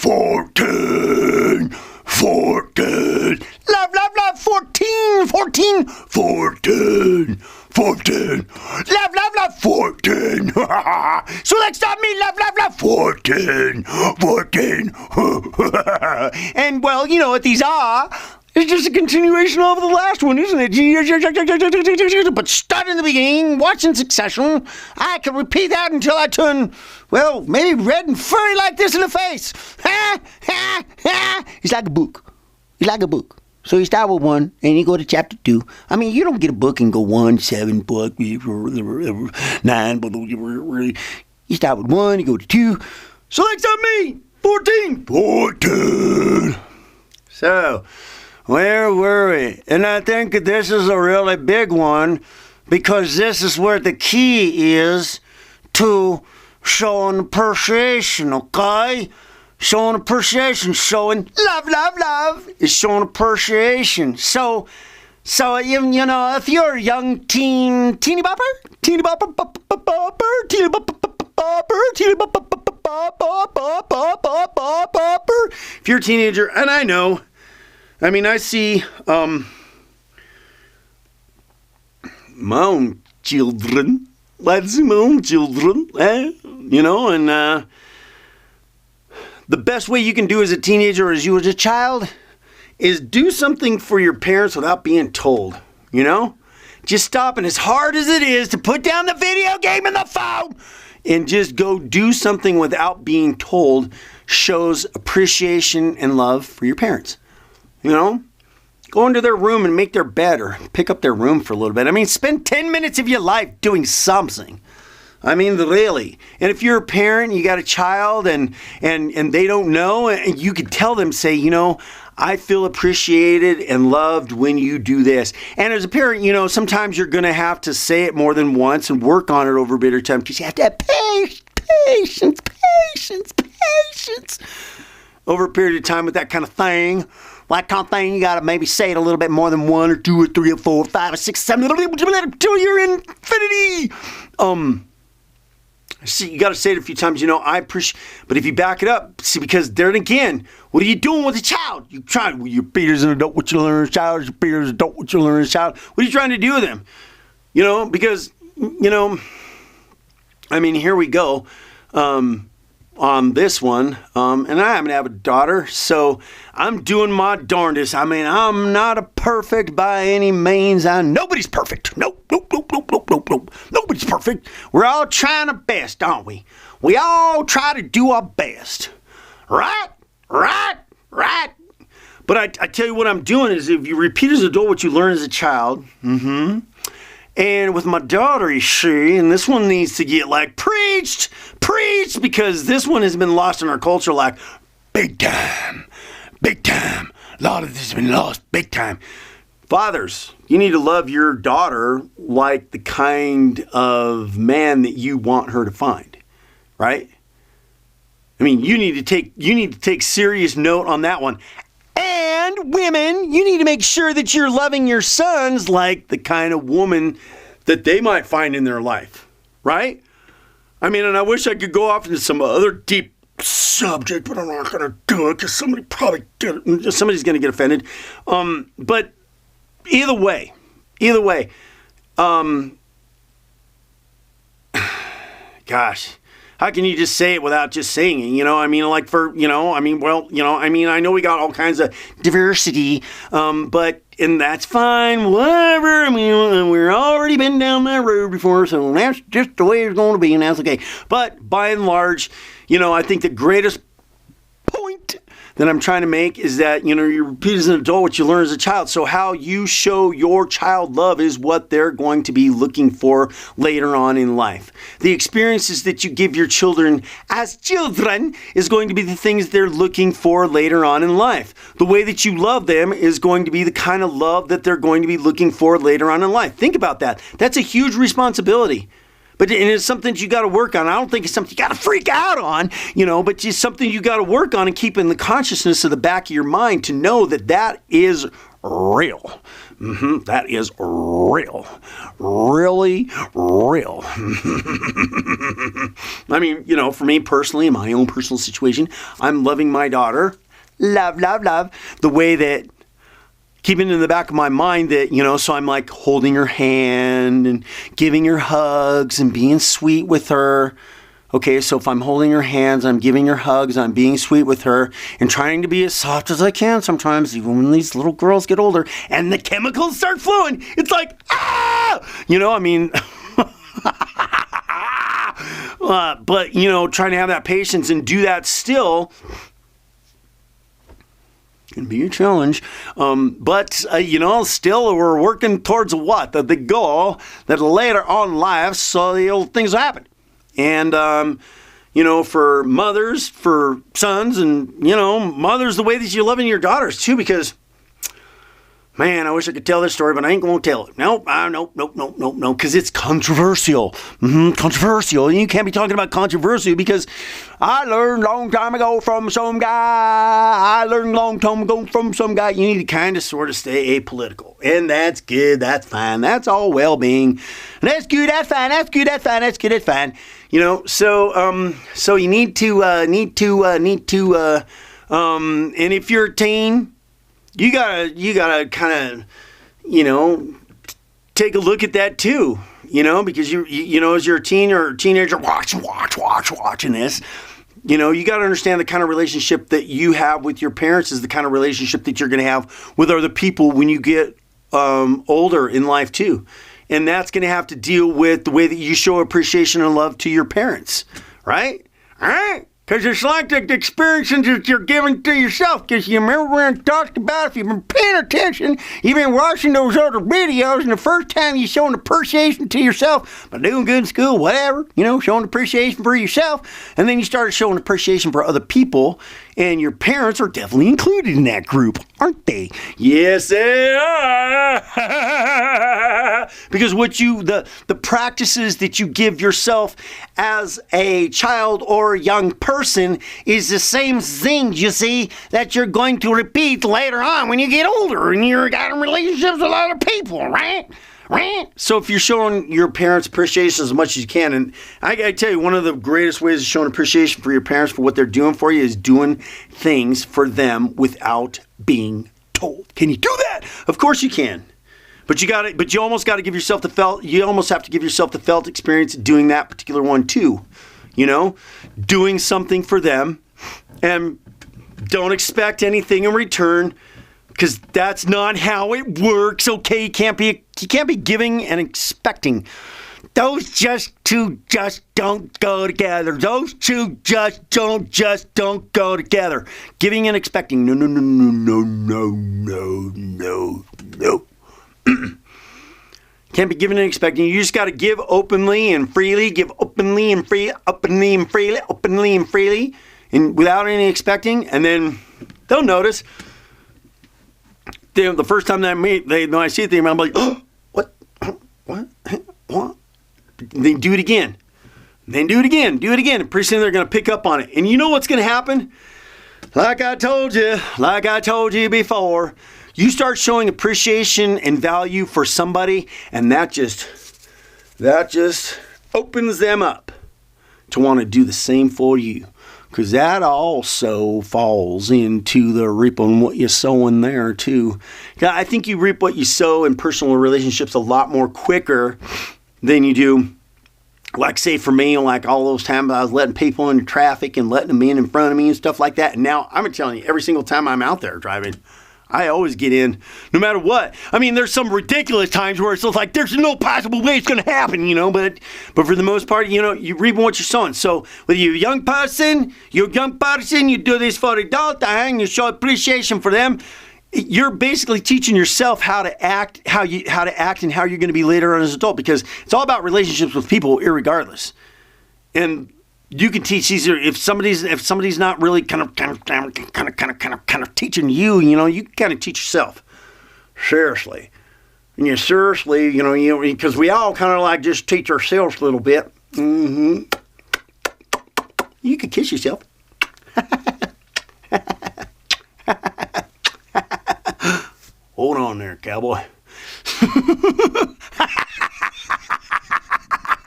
14, 14. Love, love, love, 14, 14, 14, 14. Love, love, love, 14. So next time me, love, love, love, 14, 14. And well, you know what these are. It's just a continuation of the last one, isn't it? But start in the beginning, watch in succession. I can repeat that until I turn, well, maybe red and furry like this in the face. It's like a book. It's like a book. So you start with 1, and you go to chapter 2. I mean, you don't get a book and go 1, 7, 9, you start with 1, you go to 2. So next time me, 14, 14. So, where were we? And I think that this is a really big one because this is where the key is to showing appreciation, okay? Showing appreciation, showing love, love, love is showing appreciation. So you know, if you're a young teeny bopper, teeny bopper, teeny bopper, if you're a teenager, and I know, I mean, I see my own children, you know, and the best way you can do as a teenager or as you as a child is do something for your parents without being told, you know? Just stop, and as hard as it is to put down the video game and the phone and just go do something without being told shows appreciation and love for your parents. You know, go into their room and make their bed or pick up their room for a little bit. I mean, spend 10 minutes of your life doing something. I mean, really. And if you're a parent, you got a child and they don't know, and you could tell them, say, you know, I feel appreciated and loved when you do this. And as a parent, you know, sometimes you're going to have to say it more than once and work on it over a bit of time because you have to have patience over a period of time with that kind of thing. That kind of thing, you got to maybe say it a little bit more than 1 or 2 or 3 or 4 or 5 or 6, 7, until you're infinity. See, you got to say it a few times, you know, I appreciate, but if you back it up, see, because there again, what are you doing with a child? You trying, well, your Peter's an adult, what you learn as a child, your Peter's an adult, what you learn as a child. What are you trying to do with them? You know, because, you know, I mean, here we go. On this one, and I happen to have a daughter, so I'm doing my darndest. I mean, I'm not a perfect by any means. Nobody's perfect. Nope. Nobody's perfect. We're all trying our best, aren't we? We all try to do our best. Right. But I tell you what I'm doing is if you repeat as an adult what you learn as a child, and with my daughter, you see, and this one needs to get like preached, because this one has been lost in our culture like big time. A lot of this has been lost big time. Fathers, you need to love your daughter like the kind of man that you want her to find, right? I mean, you need to take serious note on that one. And women, you need to make sure that you're loving your sons like the kind of woman that they might find in their life, right? I mean, and I wish I could go off into some other deep subject, but I'm not going to do it because somebody's going to get offended. But either way, gosh. How can you just say it without just saying it? You know, I mean, like for, you know, I mean, well, you know, I mean, I know we got all kinds of diversity, but, and that's fine, whatever. I mean, we've already been down that road before, so that's just the way it's going to be, and that's okay. But by and large, you know, I think the greatest point that I'm trying to make is that, you know, you repeat as an adult what you learn as a child. So how you show your child love is what they're going to be looking for later on in life. The experiences that you give your children as children is going to be the things they're looking for later on in life. The way that you love them is going to be the kind of love that they're going to be looking for later on in life. Think about that. That's a huge responsibility. But it's something you got to work on. I don't think it's something you got to freak out on, you know, but it's something you got to work on and keep in the consciousness of the back of your mind to know that that is real. That is real. Really real. I mean, for me personally, in my own personal situation, I'm loving my daughter. Love, love, love. The way that, keeping in the back of my mind that, so I'm like holding her hand and giving her hugs and being sweet with her. Okay, so if I'm holding her hands, I'm giving her hugs, I'm being sweet with her, and trying to be as soft as I can sometimes, even when these little girls get older, and the chemicals start flowing. It's like, ah! But, trying to have that patience and do that still can be a challenge. But still we're working towards what? The goal that later on in life, so the old things will happen. And, for mothers, for sons, and, mothers, the way that you're loving your daughters, too, because, man, I wish I could tell this story, but I ain't going to tell it. Nope, because it's controversial. Controversial. And you can't be talking about controversy because I learned a long time ago from some guy. You need to kind of sort of stay apolitical. And that's good. That's fine. That's all well-being. That's good. That's fine. That's good. That's fine. That's good. That's fine. So you need to, and if you're a teen, you gotta kind of, take a look at that too, because as you're a teen or a teenager, watching this, you got to understand the kind of relationship that you have with your parents is the kind of relationship that you're going to have with other people when you get older in life too. And that's going to have to deal with the way that you show appreciation and love to your parents, right? All right? Because it's like the experiences that you're giving to yourself. Because you remember when I talked about, if you've been paying attention, you've been watching those other videos, and the first time you're showing appreciation to yourself by doing good in school, whatever, showing appreciation for yourself, and then you started showing appreciation for other people, and your parents are definitely included in that group, aren't they? Yes, they are. Because the practices that you give yourself as a child or a young person is the same thing, you see, that you're going to repeat later on when you get older and you're got in relationships with other people, right? So if you're showing your parents appreciation as much as you can, and I gotta tell you, one of the greatest ways of showing appreciation for your parents for what they're doing for you is doing things for them without being told. Can you do that? Of course you can. But you almost got to give yourself the felt. You almost have to give yourself the felt experience doing that particular one too. Doing something for them, and don't expect anything in return, because that's not how it works. Okay, you can't be giving and expecting. Those two just don't go together. Those two just don't go together. Giving and expecting. No. Can't be giving and expecting. You just got to give openly and freely. Give openly and freely, and without any expecting. And then they'll notice. The first time that when I see it, I'm like, oh, what? Then do it again. Then do it again. And pretty soon they're going to pick up on it. And you know what's going to happen? Like I told you before, you start showing appreciation and value for somebody, and that just opens them up to want to do the same for you. Because that also falls into the reaping what you sow in there too. I think you reap what you sow in personal relationships a lot more quicker than you do, like say for me, like all those times I was letting people into traffic and letting them in front of me and stuff like that. And now I'm telling you, every single time I'm out there driving, I always get in, no matter what. I mean, there's some ridiculous times where it's just like, there's no possible way it's going to happen, but for the most part, you reap what you're sowing. So with you young person, you do this for the adult thing, you show appreciation for them. You're basically teaching yourself how to act, and how you're going to be later on as an adult, because it's all about relationships with people, irregardless. And you can teach easier if somebody's not really kind of teaching you. You kind of teach yourself. Seriously, and because we all kind of like just teach ourselves a little bit. You could kiss yourself. Hold on there, cowboy.